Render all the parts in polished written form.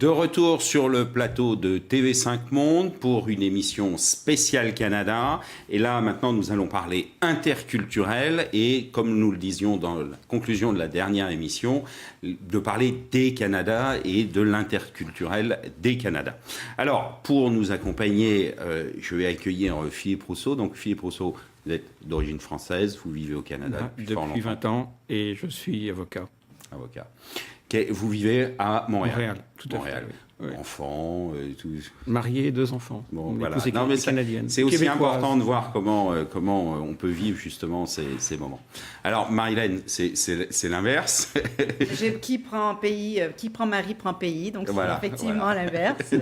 De retour sur le plateau de TV5 Monde pour une émission spéciale Canada. Et là, maintenant, nous allons parler interculturel et, comme nous le disions dans la conclusion de la dernière émission, de parler des Canada et de l'interculturel des Canada. Alors, pour nous accompagner, je vais accueillir Philippe Rousseau. Donc, Philippe Rousseau, vous êtes d'origine française, vous vivez au Canada depuis 20 ans et je suis avocat. Avocat. Vous vivez à Montréal. Montréal, tout à Montréal. fait. Oui. Enfants, tout. Marié, 2 enfants. Bon, Mon voilà. épouse est Non, mais canadienne. c'est aussi québécoise. important de voir comment on peut vivre justement ces moments. Alors, Marilène, c'est l'inverse. Qui prend mari prend pays, donc Voilà, c'est effectivement voilà. l'inverse.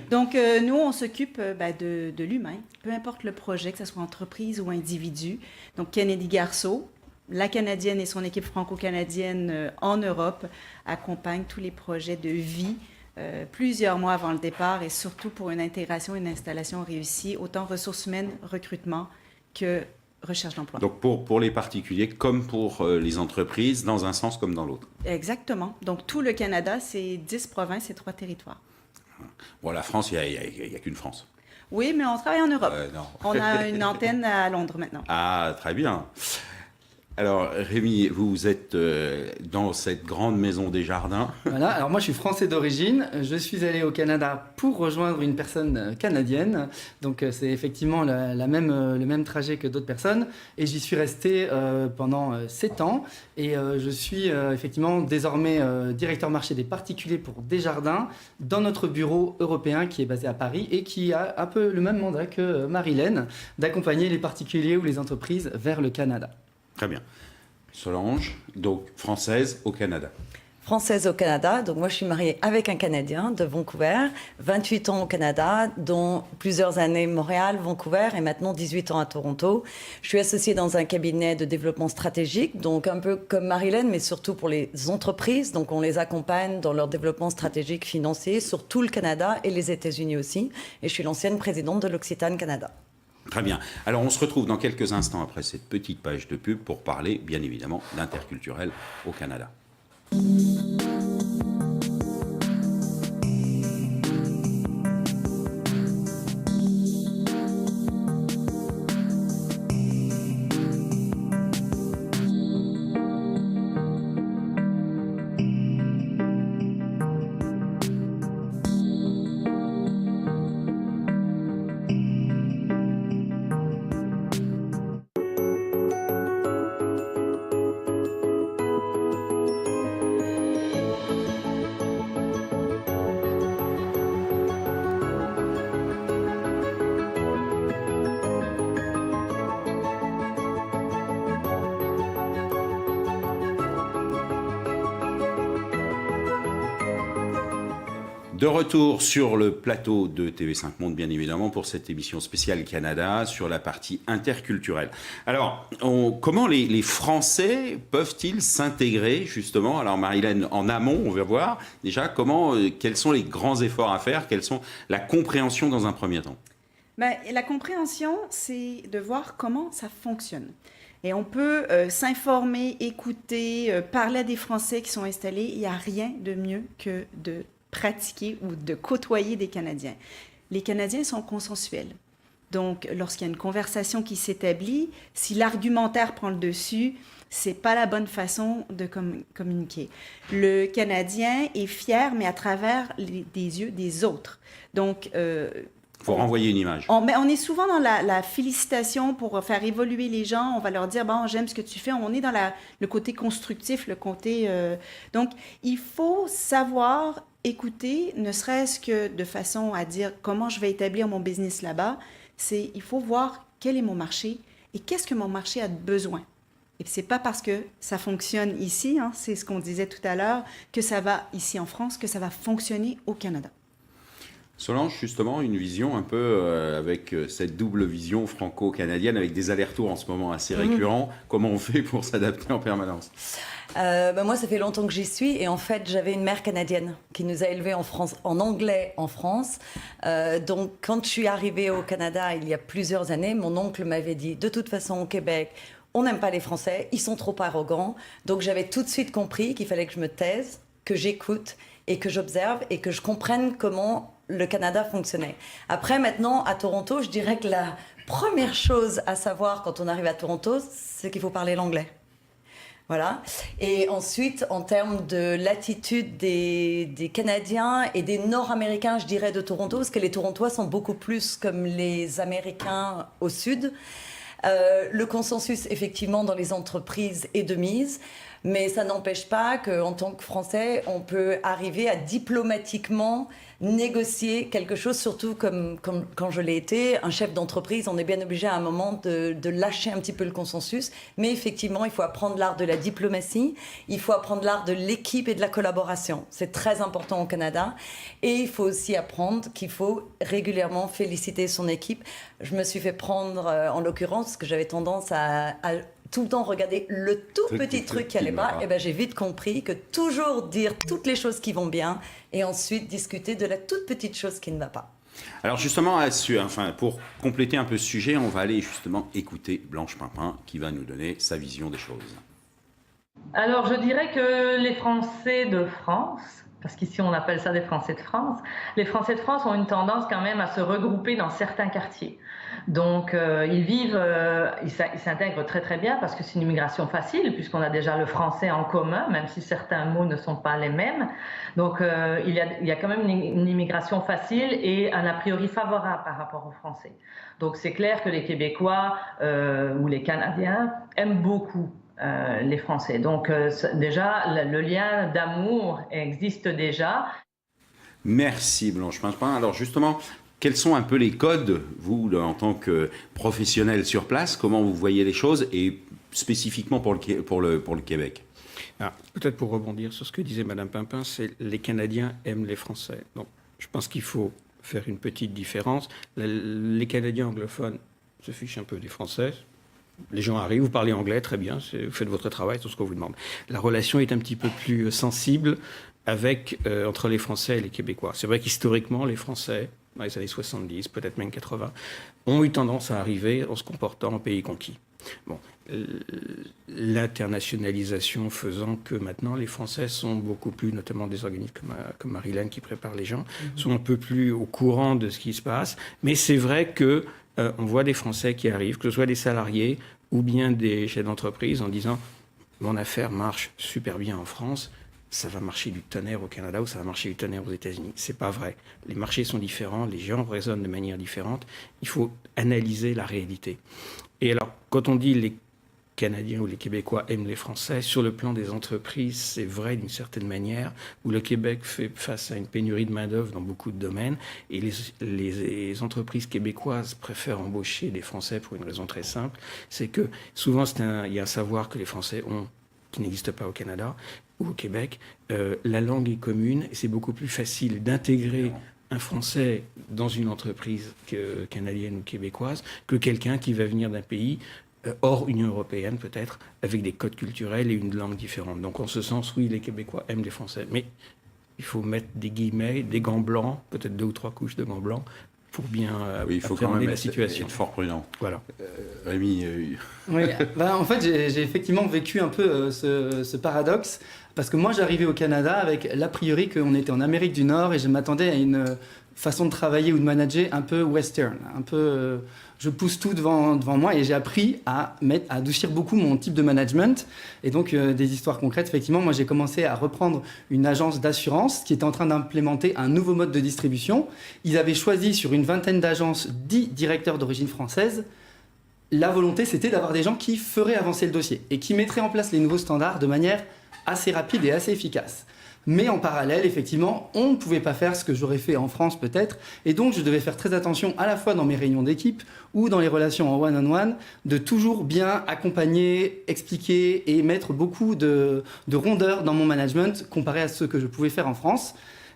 Donc, nous, on s'occupe de l'humain, peu importe le projet, que ce soit entreprise ou individu. Donc, Kennedy Garceau, la Canadienne et son équipe franco-canadienne en Europe accompagnent tous les projets de vie plusieurs mois avant le départ et surtout pour une intégration et une installation réussie, autant ressources humaines, recrutement que recherche d'emploi. Donc, pour les particuliers comme pour les entreprises, dans un sens comme dans l'autre. Exactement. Donc, tout le Canada, c'est 10 provinces et 3 territoires. Bon, la France, il n'y a qu'une France. Oui, mais on travaille en Europe. Non. On a une antenne à Londres maintenant. Ah, très bien. Alors, Rémi, vous êtes dans cette grande maison des jardins. Voilà, alors moi je suis français d'origine, je suis allé au Canada pour rejoindre une personne canadienne, donc c'est effectivement le même trajet que d'autres personnes, et j'y suis resté pendant 7 ans, et je suis effectivement désormais directeur marché des particuliers pour Desjardins, dans notre bureau européen qui est basé à Paris, et qui a un peu le même mandat que Marilène, d'accompagner les particuliers ou les entreprises vers le Canada. Très bien. Solange, donc française au Canada. Française au Canada, donc moi je suis mariée avec un Canadien de Vancouver, 28 ans au Canada, dont plusieurs années Montréal, Vancouver et maintenant 18 ans à Toronto. Je suis associée dans un cabinet de développement stratégique, donc un peu comme Marilène, mais surtout pour les entreprises. Donc on les accompagne dans leur développement stratégique financier sur tout le Canada et les États-Unis aussi. Et je suis l'ancienne présidente de l'Occitane Canada. Très bien. Alors, on se retrouve dans quelques instants après cette petite page de pub pour parler, bien évidemment, d'interculturel au Canada. De retour sur le plateau de TV5 Monde, bien évidemment, pour cette émission spéciale Canada sur la partie interculturelle. Alors, comment les Français peuvent-ils s'intégrer, justement? Alors, Marilène, en amont, on va voir déjà quels sont les grands efforts à faire, quelles sont la compréhension dans un premier temps. La compréhension, c'est de voir comment ça fonctionne. Et on peut s'informer, écouter, parler à des Français qui sont installés. Il n'y a rien de mieux que de pratiquer ou de côtoyer des Canadiens. Les Canadiens sont consensuels. Donc, lorsqu'il y a une conversation qui s'établit, si l'argumentaire prend le dessus, c'est pas la bonne façon de communiquer. Le Canadien est fier, mais à travers des yeux des autres. Donc, faut renvoyer une image. On est souvent dans la félicitation pour faire évoluer les gens. On va leur dire, bon, j'aime ce que tu fais. On est dans le côté constructif, le côté... Donc, il faut savoir écouter, ne serait-ce que de façon à dire comment je vais établir mon business là-bas. Il faut voir quel est mon marché et qu'est-ce que mon marché a besoin. Et c'est pas parce que ça fonctionne ici, hein, c'est ce qu'on disait tout à l'heure, que ça va ici en France, que ça va fonctionner au Canada. Solange, justement, une vision un peu avec cette double vision franco-canadienne, avec des allers-retours en ce moment assez récurrents. Comment on fait pour s'adapter en permanence? Moi, ça fait longtemps que j'y suis. Et en fait, j'avais une mère canadienne qui nous a élevés en France, en anglais en France. Donc, quand je suis arrivée au Canada il y a plusieurs années, mon oncle m'avait dit, de toute façon, au Québec, on n'aime pas les Français, ils sont trop arrogants. Donc, j'avais tout de suite compris qu'il fallait que je me taise, que j'écoute et que j'observe et que je comprenne comment le Canada fonctionnait. Après, maintenant, à Toronto, je dirais que la première chose à savoir quand on arrive à Toronto, c'est qu'il faut parler l'anglais. Voilà. Et ensuite, en termes de l'attitude des Canadiens et des Nord-Américains, je dirais, de Toronto, parce que les Torontois sont beaucoup plus comme les Américains au sud. Le consensus, effectivement, dans les entreprises est de mise, mais ça n'empêche pas qu'en tant que Français, on peut arriver à diplomatiquement négocier quelque chose, surtout comme quand je l'ai été, un chef d'entreprise, on est bien obligé à un moment de lâcher un petit peu le consensus, mais effectivement, il faut apprendre l'art de la diplomatie, il faut apprendre l'art de l'équipe et de la collaboration. C'est très important au Canada, et il faut aussi apprendre qu'il faut régulièrement féliciter son équipe. Je me suis fait prendre, en l'occurrence, parce que j'avais tendance à tout le temps regarder le tout petit truc qui allait pas, et ben j'ai vite compris que toujours dire toutes les choses qui vont bien et ensuite discuter de la toute petite chose qui ne va pas. Alors justement, pour compléter un peu ce sujet, on va aller justement écouter Blanche Pimpin qui va nous donner sa vision des choses. Alors je dirais que les Français de France, parce qu'ici on appelle ça des Français de France, les Français de France ont une tendance quand même à se regrouper dans certains quartiers. Donc ils s'intègrent très très bien parce que c'est une immigration facile puisqu'on a déjà le français en commun, même si certains mots ne sont pas les mêmes. Donc il y a quand même une immigration facile et un a priori favorable par rapport aux Français. Donc c'est clair que les Québécois ou les Canadiens aiment beaucoup les Français. Donc déjà le lien d'amour existe déjà. Merci Blanche Pimpin. Alors justement, quels sont un peu les codes, vous, en tant que professionnel sur place, comment vous voyez les choses, et spécifiquement pour le Québec? Peut-être pour rebondir sur ce que disait Mme Pimpin, c'est les Canadiens aiment les Français. Donc, je pense qu'il faut faire une petite différence. Les Canadiens anglophones se fichent un peu des Français. Les gens arrivent, vous parlez anglais, très bien, vous faites votre travail, c'est tout ce qu'on vous demande. La relation est un petit peu plus sensible entre les Français et les Québécois. C'est vrai qu'historiquement, les Français, dans les années 70, peut-être même 80, ont eu tendance à arriver en se comportant en pays conquis. Bon, l'internationalisation faisant que maintenant les Français sont beaucoup plus, notamment des organismes comme Marilyn qui prépare les gens, sont un peu plus au courant de ce qui se passe. Mais c'est vrai que on voit des Français qui arrivent, que ce soit des salariés ou bien des chefs d'entreprise, en disant « mon affaire marche super bien en France ». Ça va marcher du tonnerre au Canada ou ça va marcher du tonnerre aux États-Unis. C'est pas vrai. Les marchés sont différents, les gens raisonnent de manière différente. Il faut analyser la réalité. Et alors, quand on dit les Canadiens ou les Québécois aiment les Français, sur le plan des entreprises, c'est vrai d'une certaine manière, où le Québec fait face à une pénurie de main-d'œuvre dans beaucoup de domaines, et les entreprises québécoises préfèrent embaucher des Français pour une raison très simple, c'est que souvent il y a un savoir que les Français ont qui n'existe pas au Canada ou au Québec. La langue est commune et c'est beaucoup plus facile d'intégrer un Français dans une entreprise canadienne ou québécoise que quelqu'un qui va venir d'un pays hors Union européenne peut-être, avec des codes culturels et une langue différente. Donc en ce sens, oui, les Québécois aiment les Français, mais il faut mettre des guillemets, des gants blancs, peut-être 2 ou 3 couches de gants blancs, pour bien il faut quand même la situation. Être fort prudent. Voilà. Rémi Oui, en fait, j'ai effectivement vécu un peu ce paradoxe, parce que moi, j'arrivais au Canada avec l'a priori qu'on était en Amérique du Nord et je m'attendais à une façon de travailler ou de manager un peu western, un peu je pousse tout devant moi, et j'ai appris à adoucir beaucoup mon type de management. Et donc des histoires concrètes, effectivement, moi j'ai commencé à reprendre une agence d'assurance qui était en train d'implémenter un nouveau mode de distribution. Ils avaient choisi sur une vingtaine d'agences 10 directeurs d'origine française. La volonté, c'était d'avoir des gens qui feraient avancer le dossier et qui mettraient en place les nouveaux standards de manière assez rapide et assez efficace. Mais en parallèle, effectivement, on ne pouvait pas faire ce que j'aurais fait en France peut-être. Et donc, je devais faire très attention à la fois dans mes réunions d'équipe ou dans les relations en one-on-one, de toujours bien accompagner, expliquer et mettre beaucoup de rondeur dans mon management comparé à ce que je pouvais faire en France.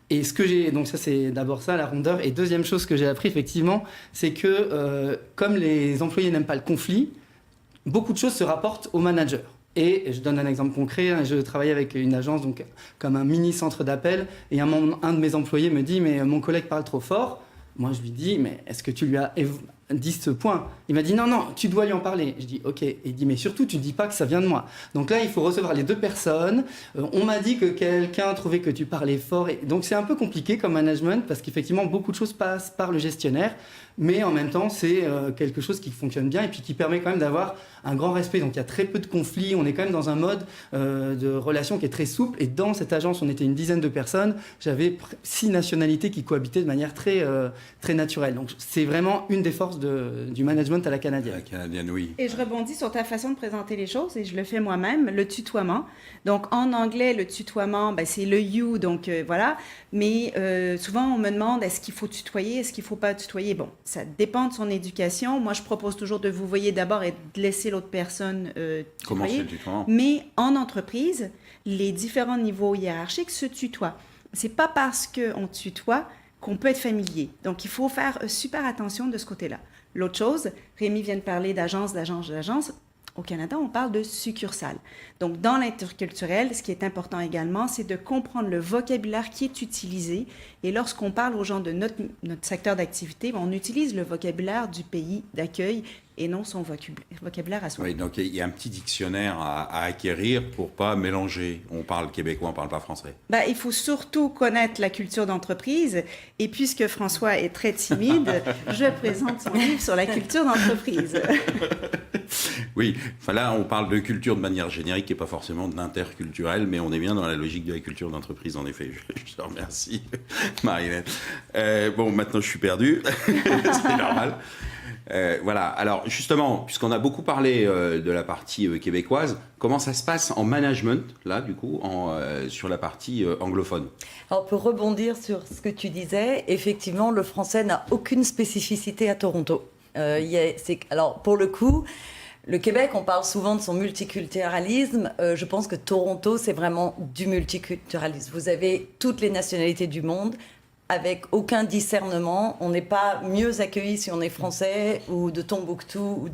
Et ce que j'ai, donc ça c'est d'abord ça, la rondeur. Et deuxième chose que j'ai appris effectivement, c'est que comme les employés n'aiment pas le conflit, beaucoup de choses se rapportent aux managers. Et je donne un exemple concret, je travaillais avec une agence donc, comme un mini centre d'appel, et un de mes employés me dit « mais mon collègue parle trop fort ». Moi je lui dis « mais est-ce que tu lui as dit ce point. Il m'a dit non, tu dois lui en parler. Je dis ok. Et il dit mais surtout tu dis pas que ça vient de moi. Donc là il faut recevoir les deux personnes. On m'a dit que quelqu'un trouvait que tu parlais fort. Et donc c'est un peu compliqué comme management parce qu'effectivement beaucoup de choses passent par le gestionnaire. Mais en même temps, c'est quelque chose qui fonctionne bien et puis qui permet quand même d'avoir un grand respect. Donc il y a très peu de conflits, on est quand même dans un mode de relation qui est très souple. Et dans cette agence, on était une dizaine de personnes. J'avais 6 nationalités qui cohabitaient de manière très naturelle. Donc c'est vraiment une des forces du management à la canadienne. La canadienne, oui. Et je rebondis sur ta façon de présenter les choses, et je le fais moi-même, le tutoiement. Donc, en anglais, le tutoiement, c'est le you, donc voilà. Mais souvent, on me demande, est-ce qu'il faut tutoyer, est-ce qu'il ne faut pas tutoyer? Bon, ça dépend de son éducation. Moi, je propose toujours de vous voyer d'abord et de laisser l'autre personne tutoyer. Comment c'est le tutoiement? Mais en entreprise, les différents niveaux hiérarchiques se tutoient. C'est pas parce qu'on tutoie qu'on peut être familier. Donc, il faut faire super attention de ce côté-là. L'autre chose, Rémi vient de parler d'agence. Au Canada, on parle de succursale. Donc, dans l'interculturel, ce qui est important également, c'est de comprendre le vocabulaire qui est utilisé. Et lorsqu'on parle aux gens de notre secteur d'activité, on utilise le vocabulaire du pays d'accueil et non son vocabulaire à soi. Oui, donc il y a un petit dictionnaire à acquérir pour pas mélanger. On parle québécois, on parle pas français. Il faut surtout connaître la culture d'entreprise. Et puisque François est très timide, je présente son livre sur la culture d'entreprise. Oui, là on parle de culture de manière générique et pas forcément de l'interculturel, mais on est bien dans la logique de la culture d'entreprise, en effet. Je te remercie, Marie-Hélène. Bon, maintenant je suis perdu, c'est normal. Voilà, alors justement, puisqu'on a beaucoup parlé de la partie québécoise, comment ça se passe en management, là, du coup, sur la partie anglophone? Alors, pour rebondir sur ce que tu disais, effectivement, le français n'a aucune spécificité à Toronto. Alors, pour le coup, le Québec, on parle souvent de son multiculturalisme. Je pense que Toronto, c'est vraiment du multiculturalisme. Vous avez toutes les nationalités du monde, avec aucun discernement. On n'est pas mieux accueilli si on est français ou de Tombouctou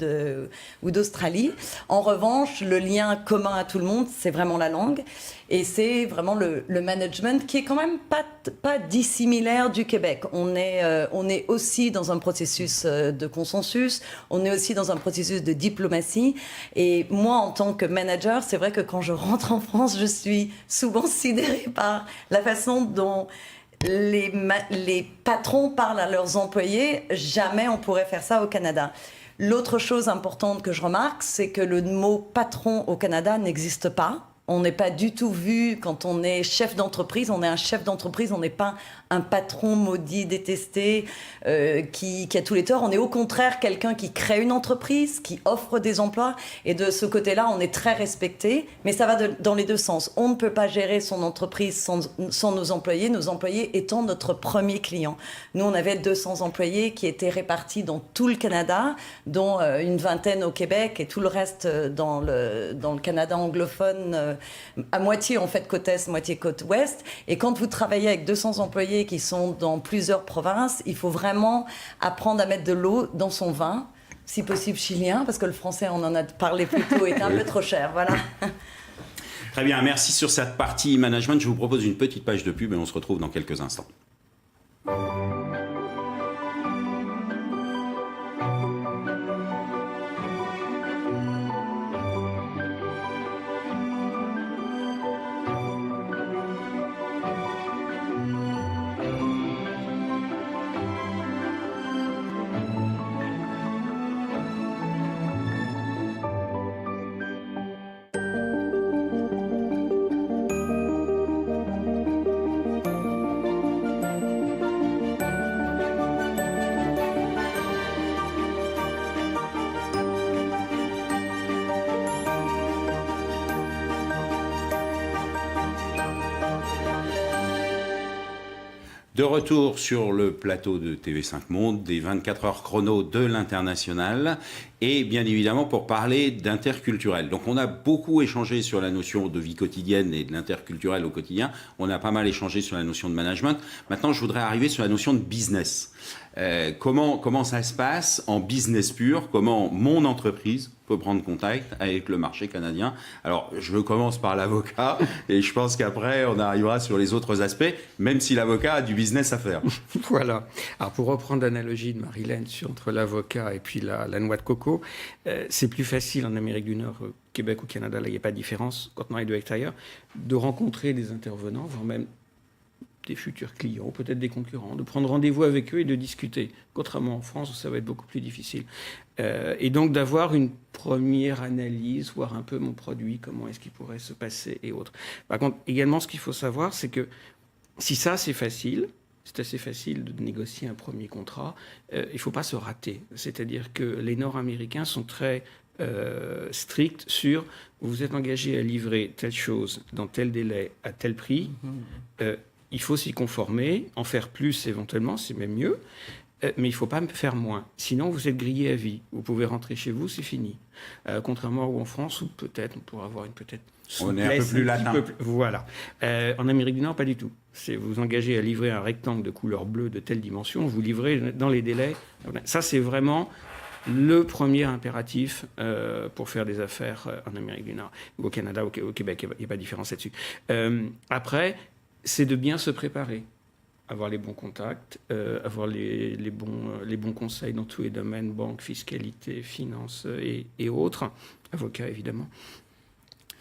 ou d'Australie. En revanche, le lien commun à tout le monde, c'est vraiment la langue. Et c'est vraiment le management qui est quand même pas dissimilaire du Québec. On est aussi dans un processus de consensus, on est aussi dans un processus de diplomatie. Et moi, en tant que manager, c'est vrai que quand je rentre en France, je suis souvent sidérée par la façon dont les patrons parlent à leurs employés. Jamais on pourrait faire ça au Canada. L'autre chose importante que je remarque, c'est que le mot patron au Canada n'existe pas. On n'est pas du tout vu quand on est chef d'entreprise. On est un chef d'entreprise, on n'est pas un patron maudit, détesté, qui a tous les torts. On est au contraire quelqu'un qui crée une entreprise, qui offre des emplois. Et de ce côté-là, on est très respecté. Mais ça va dans les deux sens. On ne peut pas gérer son entreprise sans nos employés étant notre premier client. Nous, on avait 200 employés qui étaient répartis dans tout le Canada, dont une vingtaine au Québec et tout le reste dans le Canada anglophone, à moitié en fait côte est, moitié côte ouest. Et quand vous travaillez avec 200 employés qui sont dans plusieurs provinces, il faut vraiment apprendre à mettre de l'eau dans son vin, si possible chilien, parce que le français, on en a parlé plus tôt, est un peu trop cher. Voilà. Très bien, merci sur cette partie management. Je vous propose une petite page de pub et on se retrouve dans quelques instants. De retour sur le plateau de TV5 Monde, des 24 heures chrono de l'international, et bien évidemment pour parler d'interculturel. Donc on a beaucoup échangé sur la notion de vie quotidienne et de l'interculturel au quotidien, on a pas mal échangé sur la notion de management. Maintenant je voudrais arriver sur la notion de business. Comment ça se passe en business pur? Comment mon entreprise peut prendre contact avec le marché canadien? Alors, je commence par l'avocat et je pense qu'après, on arrivera sur les autres aspects, même si l'avocat a du business à faire. Voilà. Alors, pour reprendre l'analogie de Marilyn entre l'avocat et puis la noix de coco, c'est plus facile en Amérique du Nord, au Québec ou au Canada, là, il n'y a pas de différence quand on est de l'extérieur, de rencontrer des intervenants, voire même des futurs clients, peut-être des concurrents, de prendre rendez-vous avec eux et de discuter. Contrairement en France, où ça va être beaucoup plus difficile. Et donc d'avoir une première analyse, voir un peu mon produit, comment est-ce qu'il pourrait se passer et autres. Par contre, également, ce qu'il faut savoir, c'est que si ça, c'est facile, c'est assez facile de négocier un premier contrat, il ne faut pas se rater. C'est-à-dire que les Nord-Américains sont très stricts sur vous êtes engagé à livrer telle chose dans tel délai à tel prix. Il faut s'y conformer, en faire plus éventuellement, c'est même mieux, mais il ne faut pas faire moins. Sinon, vous êtes grillé à vie. Vous pouvez rentrer chez vous, c'est fini. Contrairement à où en France, où peut-être on pourrait avoir une peut-être on est un peu plus latin. Voilà. En Amérique du Nord, pas du tout. C'est vous engagez à livrer un rectangle de couleur bleue de telle dimension, vous livrez dans les délais. Ça, c'est vraiment le premier impératif pour faire des affaires en Amérique du Nord. Ou au Canada, au Québec, il n'y a pas de différence là-dessus. Après, c'est de bien se préparer, avoir les bons contacts, avoir les bons conseils dans tous les domaines, banque, fiscalité, finance et autres, avocats évidemment.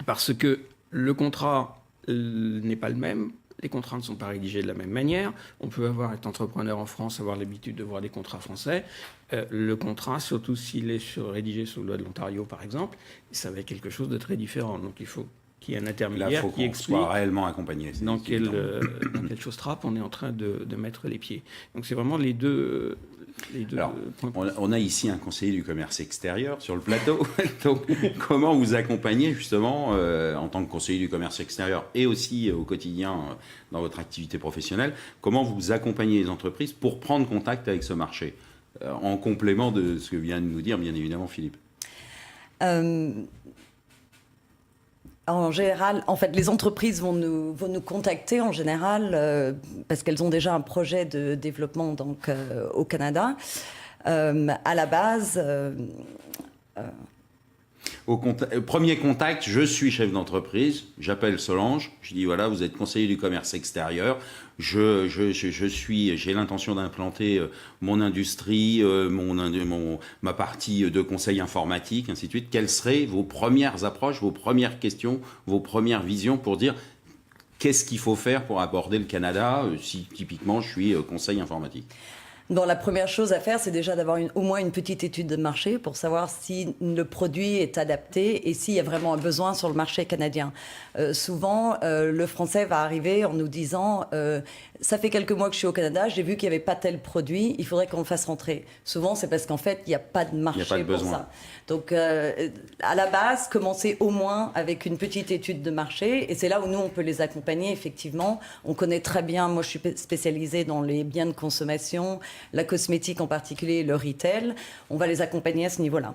Parce que le contrat n'est pas le même, les contrats ne sont pas rédigés de la même manière. On peut être entrepreneur en France, avoir l'habitude de voir des contrats français. Le contrat, surtout s'il est rédigé sous la loi de l'Ontario par exemple, ça va être quelque chose de très différent. Donc il faut qu'il y ait un intermédiaire qui explique soit réellement accompagné. dans quelle chose trappe on est en train de mettre les pieds. Donc c'est vraiment les deux Alors, on a ici un conseiller du commerce extérieur sur le plateau. Donc, comment vous accompagnez justement en tant que conseiller du commerce extérieur et aussi au quotidien dans votre activité professionnelle, comment vous accompagnez les entreprises pour prendre contact avec ce marché en complément de ce que vient de nous dire bien évidemment Philippe? En général, en fait, les entreprises vont nous contacter en général parce qu'elles ont déjà un projet de développement donc, au Canada. À la base... Premier contact, je suis chef d'entreprise, j'appelle Solange, je dis voilà, vous êtes conseiller du commerce extérieur, j'ai l'intention d'implanter mon industrie, ma partie de conseil informatique, ainsi de suite. Quelles seraient vos premières approches, vos premières questions, vos premières visions pour dire qu'est-ce qu'il faut faire pour aborder le Canada si typiquement je suis conseil informatique? Bon, la première chose à faire, c'est déjà d'avoir au moins une petite étude de marché pour savoir si le produit est adapté et s'il y a vraiment un besoin sur le marché canadien. Souvent, le Français va arriver en nous disant ça fait quelques mois que je suis au Canada, j'ai vu qu'il n'y avait pas tel produit, il faudrait qu'on le fasse rentrer. Souvent, c'est parce qu'en fait, il n'y a pas de marché pour ça. Donc, à la base, commencer au moins avec une petite étude de marché. Et c'est là où nous, on peut les accompagner, effectivement. On connaît très bien, moi, je suis spécialisée dans les biens de consommation, la cosmétique en particulier, le retail. On va les accompagner à ce niveau-là.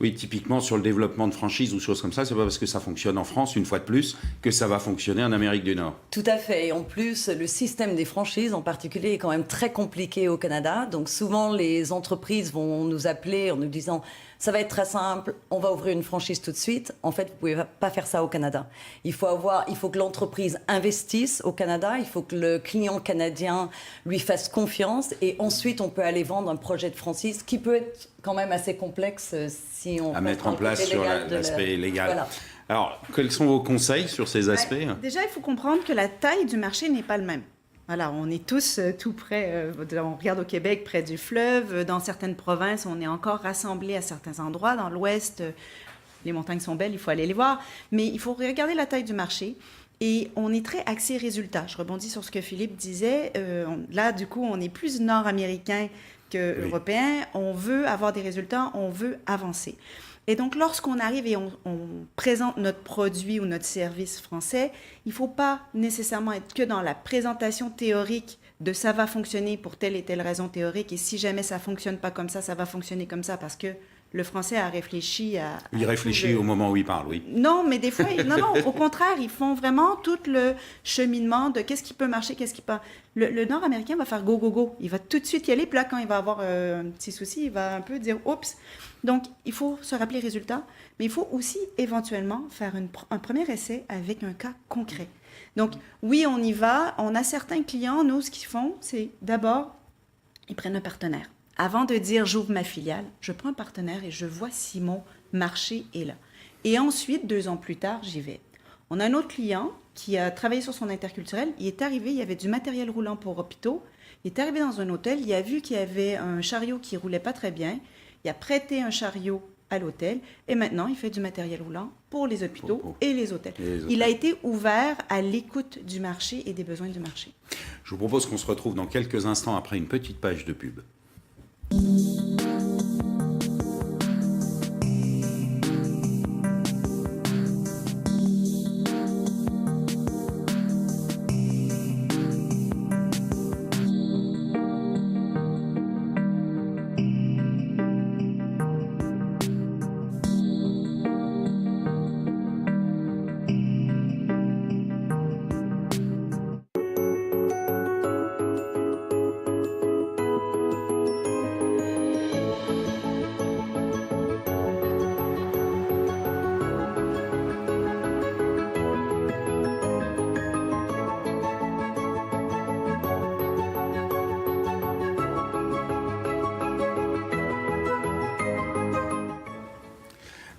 Oui, typiquement sur le développement de franchise ou choses comme ça, c'est pas parce que ça fonctionne en France, une fois de plus, que ça va fonctionner en Amérique du Nord. Tout à fait. Et en plus, le système des franchises en particulier est quand même très compliqué au Canada. Donc souvent, les entreprises vont nous appeler en nous disant ça va être très simple, on va ouvrir une franchise tout de suite. En fait, vous ne pouvez pas faire ça au Canada. Il faut que l'entreprise investisse au Canada, il faut que le client canadien lui fasse confiance et ensuite on peut aller vendre un projet de franchise qui peut être quand même assez complexe si on... À mettre en place sur l'aspect légal. Voilà. Alors, quels sont vos conseils sur ces aspects? Déjà, il faut comprendre que la taille du marché n'est pas le même. Voilà, on est tous tout près, on regarde au Québec, près du fleuve. Dans certaines provinces, on est encore rassemblés à certains endroits. Dans l'ouest, les montagnes sont belles, il faut aller les voir. Mais il faut regarder la taille du marché. Et on est très axé résultat. Je rebondis sur ce que Philippe disait. Là, du coup, on est plus nord-américain qu'européen. On veut avoir des résultats, on veut avancer. Et donc, lorsqu'on arrive et on présente notre produit ou notre service français, il ne faut pas nécessairement être que dans la présentation théorique de ça va fonctionner pour telle et telle raison théorique et si jamais ça ne fonctionne pas comme ça va fonctionner comme ça parce que le Français a réfléchi à... Il réfléchit au moment où il parle, oui. Non, mais des fois, non, au contraire, ils font vraiment tout le cheminement de qu'est-ce qui peut marcher, qu'est-ce qui peut... Le Nord-Américain va faire go, go, go. Il va tout de suite y aller, puis là, quand il va avoir un petit souci, il va un peu dire « oups ». Donc, il faut se rappeler les résultats, mais il faut aussi éventuellement faire un premier essai avec un cas concret. Donc, oui, on y va. On a certains clients, nous, ce qu'ils font, c'est d'abord, ils prennent un partenaire. Avant de dire j'ouvre ma filiale, je prends un partenaire et je vois si mon marché est là. Et ensuite, 2 ans plus tard, j'y vais. On a un autre client qui a travaillé sur son interculturel. Il est arrivé, il y avait du matériel roulant pour hôpitaux. Il est arrivé dans un hôtel, il a vu qu'il y avait un chariot qui roulait pas très bien. Il a prêté un chariot à l'hôtel et maintenant, il fait du matériel roulant pour les hôpitaux et les hôtels. Il a été ouvert à l'écoute du marché et des besoins du marché. Je vous propose qu'on se retrouve dans quelques instants après une petite page de pub.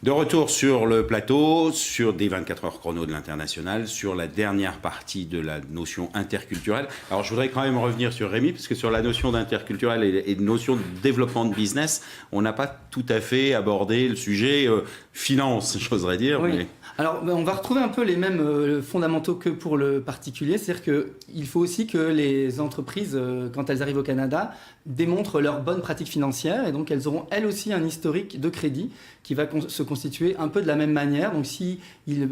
De retour sur le plateau, sur des 24 heures chrono de l'international, sur la dernière partie de la notion interculturelle. Alors je voudrais quand même revenir sur Rémi, parce que sur la notion d'interculturel et de notion de développement de business, on n'a pas tout à fait abordé le sujet finance, j'oserais dire. Oui. Mais... Alors, on va retrouver un peu les mêmes fondamentaux que pour le particulier. C'est-à-dire qu'il faut aussi que les entreprises, quand elles arrivent au Canada, démontrent leurs bonnes pratiques financières. Et donc, elles auront, elles aussi, un historique de crédit qui va se constituer un peu de la même manière. Donc, s'ils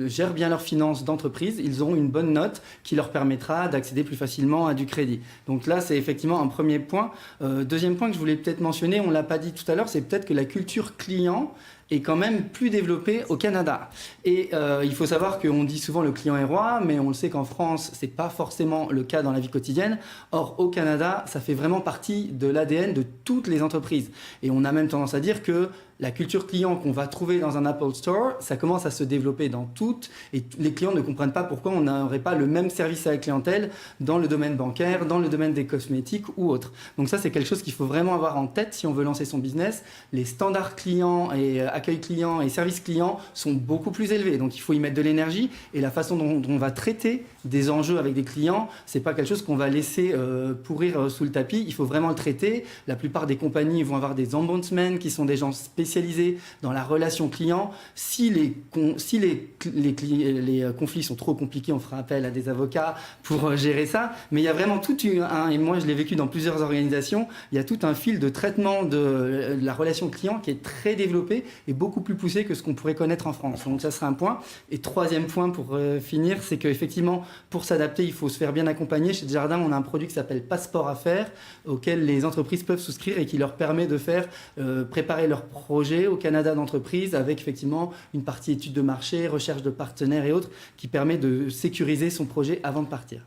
gèrent bien leurs finances d'entreprise, ils auront une bonne note qui leur permettra d'accéder plus facilement à du crédit. Donc là, c'est effectivement un premier point. Deuxième point que je voulais peut-être mentionner, on ne l'a pas dit tout à l'heure, c'est peut-être que la culture client est quand même plus développée au Canada. Et il faut savoir qu'on dit souvent le client est roi, mais on le sait qu'en France, c'est pas forcément le cas dans la vie quotidienne. Or, au Canada, ça fait vraiment partie de l'ADN de toutes les entreprises. Et on a même tendance à dire que la culture client qu'on va trouver dans un Apple Store, ça commence à se développer dans toutes, et les clients ne comprennent pas pourquoi on n'aurait pas le même service à la clientèle dans le domaine bancaire, dans le domaine des cosmétiques ou autre. Donc ça, c'est quelque chose qu'il faut vraiment avoir en tête si on veut lancer son business. Les standards clients et accueil client et service client sont beaucoup plus élevés, donc il faut y mettre de l'énergie, et la façon dont on va traiter des enjeux avec des clients, c'est pas quelque chose qu'on va laisser pourrir sous le tapis, il faut vraiment le traiter. La plupart des compagnies vont avoir des ombudsmen qui sont des gens spécialisés dans la relation client. Si les conflits sont trop compliqués, on fera appel à des avocats pour gérer ça. Mais il y a vraiment tout et moi je l'ai vécu dans plusieurs organisations, il y a tout un fil de traitement de la relation client qui est très développé et beaucoup plus poussé que ce qu'on pourrait connaître en France. Donc ça sera un point. Et troisième point pour finir, c'est qu'effectivement, pour s'adapter, il faut se faire bien accompagner. Chez Desjardins, on a un produit qui s'appelle Passeport Affaires, auquel les entreprises peuvent souscrire et qui leur permet de faire préparer leur projet au Canada d'entreprise avec effectivement une partie étude de marché, recherche de partenaires et autres qui permet de sécuriser son projet avant de partir.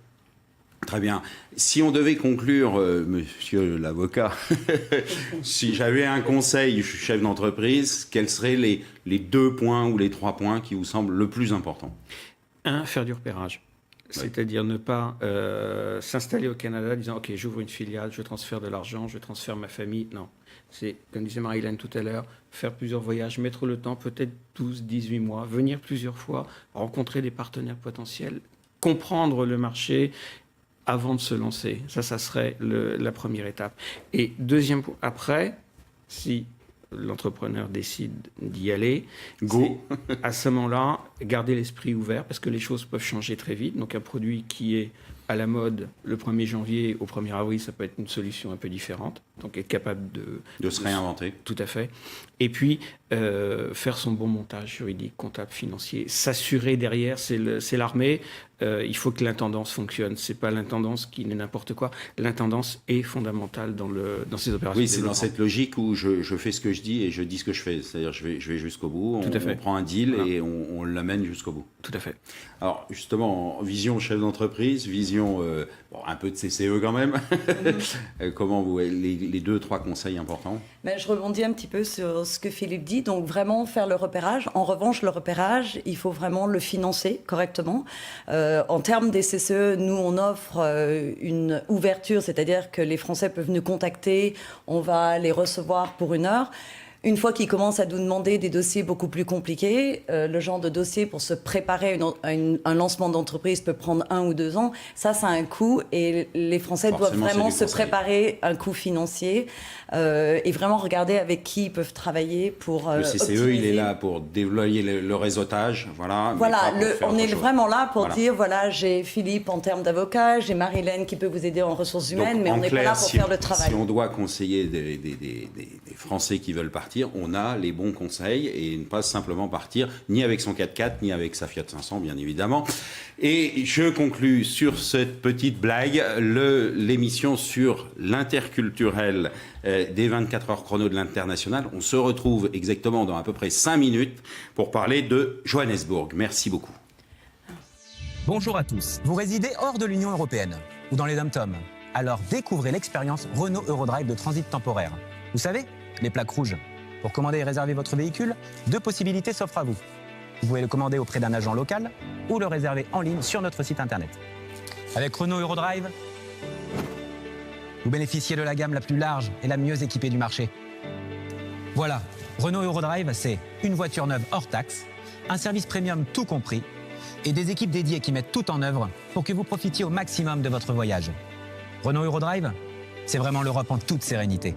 Très bien. Si on devait conclure, monsieur l'avocat, si j'avais un conseil, je suis chef d'entreprise, quels seraient les 2 points ou les 3 points qui vous semblent le plus importants? 1, faire du repérage. C'est-à-dire ne pas s'installer au Canada en disant « Ok, j'ouvre une filiale, je transfère de l'argent, je transfère ma famille. » Non. C'est, comme disait Marie-Hélène tout à l'heure, faire plusieurs voyages, mettre le temps, peut-être 12, 18 mois, venir plusieurs fois, rencontrer des partenaires potentiels, comprendre le marché avant de se lancer. Ça serait la première étape. Et deuxième point, après, si l'entrepreneur décide d'y aller, go. À ce moment-là, garder l'esprit ouvert parce que les choses peuvent changer très vite. Donc un produit qui est à la mode le 1er janvier au 1er avril, ça peut être une solution un peu différente. Donc être capable de se réinventer. Tout à fait. Et puis, faire son bon montage juridique, comptable, financier, s'assurer derrière, c'est l'armée. Il faut que l'intendance fonctionne. C'est pas l'intendance qui n'est n'importe quoi. L'intendance est fondamentale dans ces opérations. Oui, c'est dans cette logique où je fais ce que je dis et je dis ce que je fais. C'est-à-dire je vais jusqu'au bout, on prend un deal et on l'amène jusqu'au bout. Tout à fait. Alors justement, vision chef d'entreprise, vision un peu de CCE quand même. Comment les 2-3 conseils importants? Je rebondis un petit peu sur ce que Philippe dit. Donc vraiment faire le repérage. En revanche, le repérage, il faut vraiment le financer correctement. En termes des CCE, nous, on offre une ouverture, c'est-à-dire que les Français peuvent nous contacter, on va les recevoir pour 1 heure. Une fois qu'ils commencent à nous demander des dossiers beaucoup plus compliqués, le genre de dossier pour se préparer à un lancement d'entreprise peut prendre 1 ou 2 ans. Ça a un coût et les Français doivent vraiment se préparer un coût financier et vraiment regarder avec qui ils peuvent travailler pour le CCE, optimiser. Il est là pour déployer le réseautage. Voilà, on est vraiment là pour dire, voilà, j'ai Philippe en termes d'avocat, j'ai Marie-Hélène qui peut vous aider en ressources humaines, mais on n'est pas là pour faire le travail. Si on doit conseiller des Français qui veulent partir, on a les bons conseils et ne pas simplement partir ni avec son 4x4 ni avec sa Fiat 500 bien évidemment. Et je conclus sur cette petite blague l'émission sur l'interculturel des 24 heures chrono de l'international. On se retrouve exactement dans à peu près 5 minutes pour parler de Johannesburg. Merci beaucoup. Bonjour à tous. Vous résidez hors de l'Union européenne ou dans les dom-toms. Alors découvrez l'expérience Renault Eurodrive de transit temporaire. Vous savez, les plaques rouges. Pour commander et réserver votre véhicule, 2 possibilités s'offrent à vous. Vous pouvez le commander auprès d'un agent local ou le réserver en ligne sur notre site internet. Avec Renault Eurodrive, vous bénéficiez de la gamme la plus large et la mieux équipée du marché. Voilà, Renault Eurodrive, c'est une voiture neuve hors taxe, un service premium tout compris et des équipes dédiées qui mettent tout en œuvre pour que vous profitiez au maximum de votre voyage. Renault Eurodrive, c'est vraiment l'Europe en toute sérénité.